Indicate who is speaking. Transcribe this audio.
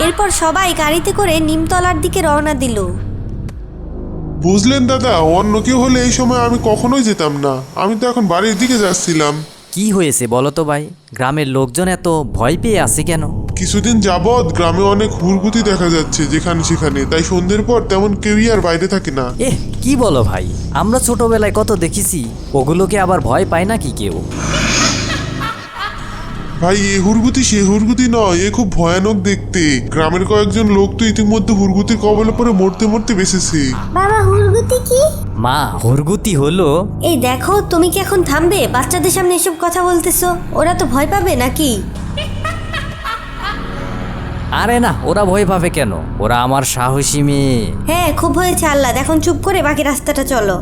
Speaker 1: এরপর সবাই গাড়িতে করে নিমতলার দিকে রওনা দিল।
Speaker 2: বুঝলেন দাদা, অন্য কেউ হলে এই সময় আমি কখনোই যেতাম না। আমি তো এখন বাড়ির দিকে যাচ্ছিলাম।
Speaker 3: কি হয়েছে বলো তো ভাই, গ্রামের লোকজন এত ভয় পেয়ে আছে কেন?
Speaker 2: কিছুদিন যাবৎ গ্রামে অনেক হুড়গুতি দেখা যাচ্ছে যেখানে সেখানে, তাই সন্ধ্যের পর তেমন কেউই আর বাইরে থাকে না।
Speaker 3: কি বলো ভাই, আমরা ছোটবেলায় কত দেখেছি, ওগুলোকে আবার ভয় পায় নাকি কেউ?
Speaker 2: ভাই, এ হুড়গুতি সে হুড়গুতি নয়, এ খুব ভয়ানক দেখতে। গ্রামের কয়েকজন লোক তো ইতিমধ্যে হুড়গুতির কবলে পড়ে মরতে মরতে বেঁচেছে।
Speaker 1: বাবা, হুড়গুতি কি?
Speaker 3: মা, হুড়গুতি হলো...
Speaker 1: এই দেখো, তুমি কি এখন থামবে? বাচ্চাদের সামনে এসব কথা বলতেছো, ওরা তো ভয় পাবে নাকি?
Speaker 3: আরে না, ওরা ভয় পাবে কেন? ওরা আমার সাহসী মেয়ে।
Speaker 1: হ্যাঁ, খুব হয়েছে আল্লাহ, এখন চুপ করে বাকি রাস্তাটা চলো।